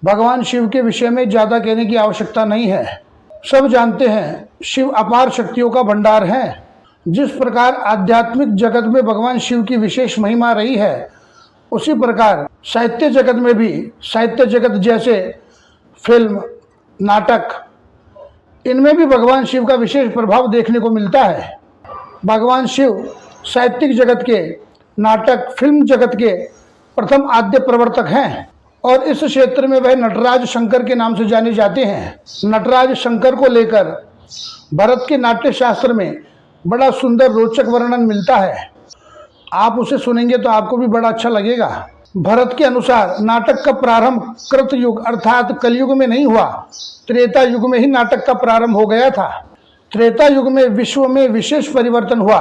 भगवान शिव के विषय में ज़्यादा कहने की आवश्यकता नहीं है। सब जानते हैं शिव अपार शक्तियों का भंडार है। जिस प्रकार आध्यात्मिक जगत में भगवान शिव की विशेष महिमा रही है, उसी प्रकार साहित्य जगत में भी, साहित्य जगत जैसे फिल्म, नाटक, इनमें भी भगवान शिव का विशेष प्रभाव देखने को मिलता है। भगवान शिव साहित्यिक जगत के, नाटक, फिल्म जगत के प्रथम आद्य प्रवर्तक हैं और इस क्षेत्र में वह नटराज शंकर के नाम से जाने जाते हैं। नटराज शंकर को लेकर भरत के नाट्य शास्त्र में बड़ा सुंदर रोचक वर्णन मिलता है। आप उसे सुनेंगे तो आपको भी बड़ा अच्छा लगेगा। भरत के अनुसार नाटक का प्रारंभ कृत युग अर्थात कलयुग में नहीं हुआ, त्रेता युग में ही नाटक का प्रारंभ हो गया था। त्रेता युग में विश्व में विशेष परिवर्तन हुआ।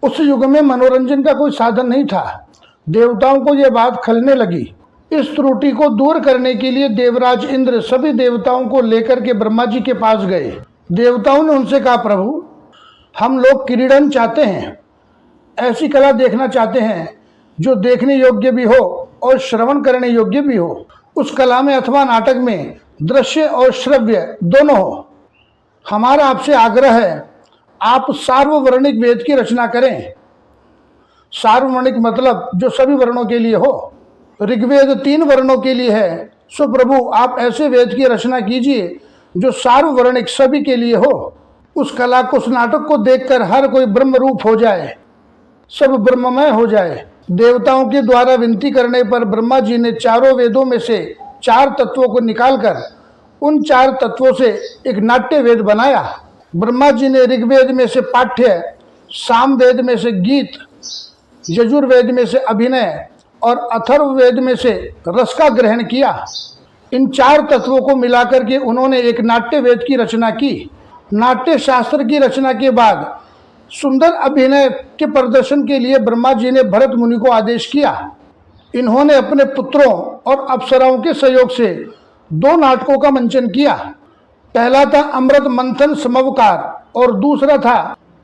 उस युग में मनोरंजन का कोई साधन नहीं था। देवताओं को यह बात खलने लगी। इस त्रुटि को दूर करने के लिए देवराज इंद्र सभी देवताओं को लेकर के ब्रह्मा जी के पास गए। देवताओं ने उनसे कहा, प्रभु, हम लोग क्रीड़न चाहते हैं, ऐसी कला देखना चाहते हैं जो देखने योग्य भी हो और श्रवण करने योग्य भी हो। उस कला में अथवा नाटक में दृश्य और श्रव्य दोनों हो। हमारा आपसे आग्रह है, आप सार्ववर्णिक वेद की रचना करें। सार्ववर्णिक मतलब जो सभी वर्णों के लिए हो। ऋग्वेद 3 वर्णों के लिए है, सो प्रभु आप ऐसे वेद की रचना कीजिए जो सार्ववर्णिक सभी के लिए हो। उस कला को, उस नाटक को देखकर हर कोई ब्रह्म रूप हो जाए, सब ब्रह्ममय हो जाए। देवताओं के द्वारा विनती करने पर ब्रह्मा जी ने चारों वेदों में से 4 तत्वों को निकालकर उन 4 तत्वों से एक नाट्य वेद बनाया। ब्रह्मा जी ने ऋग्वेद में से पाठ्य, सामवेद में से गीत, यजुर्वेद में से अभिनय और अथर्ववेद में से रस का ग्रहण किया। इन 4 तत्वों को मिलाकर के उन्होंने एक नाट्य वेद की रचना की। नाट्य शास्त्र की रचना के बाद सुंदर अभिनय के प्रदर्शन के लिए ब्रह्मा जी ने भरत मुनि को आदेश किया। इन्होंने अपने पुत्रों और अप्सराओं के सहयोग से 2 नाटकों का मंचन किया। पहला था अमृत मंथन समवकार और दूसरा था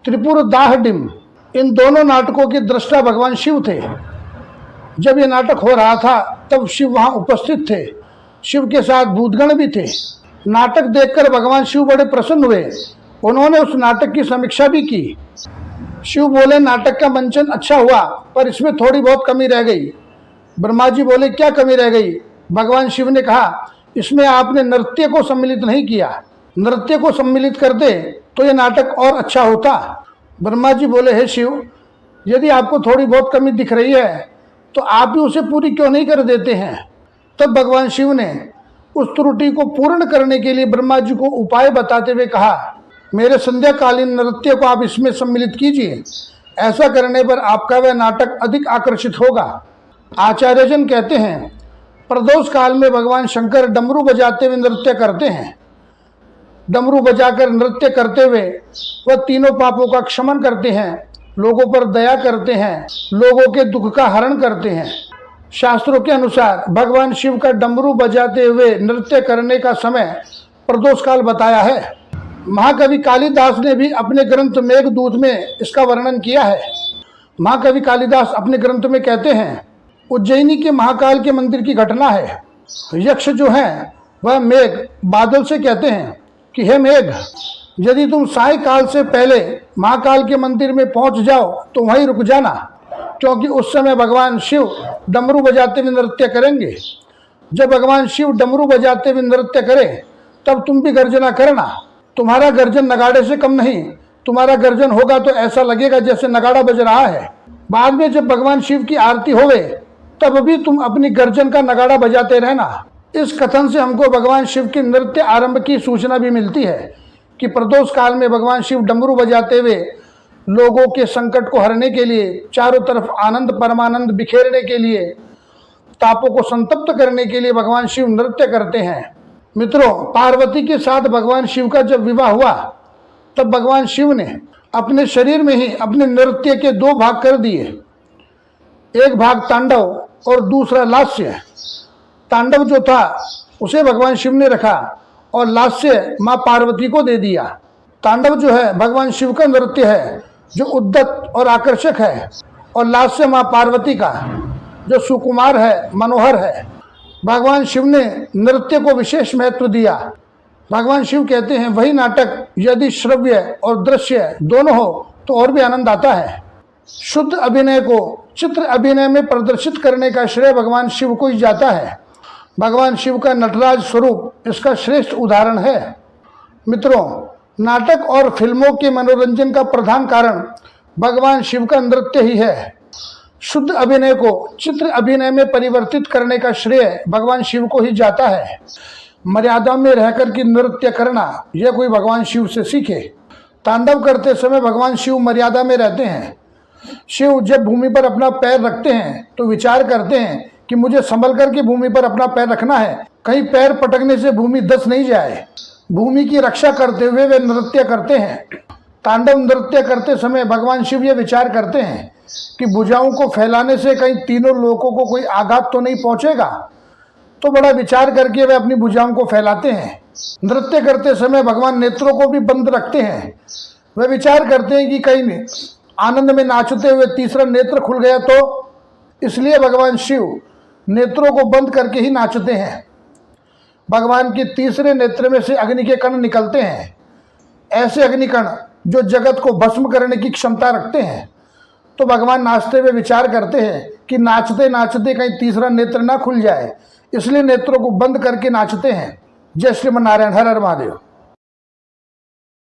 त्रिपुर दाहडिम। इन दोनों नाटकों के दृष्टा भगवान शिव थे। जब ये नाटक हो रहा था तब शिव वहां उपस्थित थे। शिव के साथ भूतगण भी थे। नाटक देखकर भगवान शिव बड़े प्रसन्न हुए। उन्होंने उस नाटक की समीक्षा भी की। शिव बोले, नाटक का मंचन अच्छा हुआ पर इसमें थोड़ी बहुत कमी रह गई। ब्रह्मा जी बोले, क्या कमी रह गई? भगवान शिव ने कहा, इसमें आपने नृत्य को सम्मिलित नहीं किया। नृत्य को सम्मिलित कर दे तो ये नाटक और अच्छा होता। ब्रह्मा जी बोले, हे शिव, यदि आपको थोड़ी बहुत कमी दिख रही है तो आप भी उसे पूरी क्यों नहीं कर देते हैं? तब भगवान शिव ने उस त्रुटि को पूर्ण करने के लिए ब्रह्मा जी को उपाय बताते हुए कहा, मेरे संध्याकालीन नृत्य को आप इसमें सम्मिलित कीजिए। ऐसा करने पर आपका वह नाटक अधिक आकर्षित होगा। आचार्यजन कहते हैं, प्रदोष काल में भगवान शंकर डमरू बजाते हुए नृत्य करते हैं। डमरू बजाकर नृत्य करते हुए वह तीनों पापों का क्षमन करते हैं, लोगों पर दया करते हैं, लोगों के दुख का हरण करते हैं। शास्त्रों के अनुसार भगवान शिव का डमरू बजाते हुए नृत्य करने का समय प्रदोष काल बताया है। महाकवि कालिदास ने भी अपने ग्रंथ मेघदूत में इसका वर्णन किया है। महाकवि कालिदास अपने ग्रंथ में कहते हैं, उज्जैनी के महाकाल के मंदिर की घटना है। यक्ष जो है वह मेघ बादल से कहते हैं कि हे मेघ, यदि तुम सायकाल से पहले महाकाल के मंदिर में पहुंच जाओ तो वहीं रुक जाना, क्योंकि उस समय भगवान शिव डमरू बजाते हुए नृत्य करेंगे। जब भगवान शिव डमरू बजाते हुए नृत्य करें तब तुम भी गर्जना करना। तुम्हारा गर्जन नगाड़े से कम नहीं। तुम्हारा गर्जन होगा तो ऐसा लगेगा जैसे नगाड़ा बज रहा है। बाद में जब भगवान शिव की आरती होवे तब भी तुम अपनी गर्जन का नगाड़ा बजाते रहना। इस कथन से हमको भगवान शिव के नृत्य आरंभ की सूचना भी मिलती है कि प्रदोष काल में भगवान शिव डमरू बजाते हुए लोगों के संकट को हरने के लिए, चारों तरफ आनंद परमानंद बिखेरने के लिए, तापों को संतप्त करने के लिए भगवान शिव नृत्य करते हैं। मित्रों, पार्वती के साथ भगवान शिव का जब विवाह हुआ तब भगवान शिव ने अपने शरीर में ही अपने नृत्य के 2 भाग कर दिए। एक भाग तांडव और दूसरा लास्य। तांडव जो था उसे भगवान शिव ने रखा और लास्य माँ पार्वती को दे दिया। तांडव जो है भगवान शिव का नृत्य है जो उद्दत और आकर्षक है, और लास्य माँ पार्वती का जो सुकुमार है, मनोहर है। भगवान शिव ने नृत्य को विशेष महत्व दिया। भगवान शिव कहते हैं वही नाटक यदि श्रव्य और दृश्य दोनों हो तो और भी आनंद आता है। शुद्ध अभिनय को चित्र अभिनय में प्रदर्शित करने का श्रेय भगवान शिव को ही जाता है। भगवान शिव का नटराज स्वरूप इसका श्रेष्ठ उदाहरण है। मित्रों, नाटक और फिल्मों के मनोरंजन का प्रधान कारण भगवान शिव का नृत्य ही है। शुद्ध अभिनय को चित्र अभिनय में परिवर्तित करने का श्रेय भगवान शिव को ही जाता है। मर्यादा में रहकर के नृत्य करना यह कोई भगवान शिव से सीखे। तांडव करते समय भगवान शिव मर्यादा में रहते हैं। शिव जब भूमि पर अपना पैर रखते हैं तो विचार करते हैं कि मुझे संभल करके भूमि पर अपना पैर रखना है, कहीं पैर पटकने से भूमि धंस नहीं जाए। भूमि की रक्षा करते हुए वे नृत्य करते हैं। तांडव नृत्य करते समय भगवान शिव ये विचार करते हैं कि भुजाओं को फैलाने से कहीं तीनों लोगों को कोई आघात तो नहीं पहुंचेगा, तो बड़ा विचार करके वे अपनी भुजाओं को फैलाते हैं। नृत्य करते समय भगवान नेत्रों को भी बंद रखते हैं। वे विचार करते हैं कि कहीं आनंद में नाचते हुए तीसरा नेत्र खुल गया तो, इसलिए भगवान शिव नेत्रों को बंद करके ही नाचते हैं। भगवान के तीसरे नेत्र में से अग्नि के कण निकलते हैं। ऐसे अग्निकण जो जगत को भस्म करने की क्षमता रखते हैं। तो भगवान नाचते हुए विचार करते हैं कि नाचते नाचते कहीं तीसरा नेत्र ना खुल जाए, इसलिए नेत्रों को बंद करके नाचते हैं। जय श्रीमन नारायण, हर हर महादेव।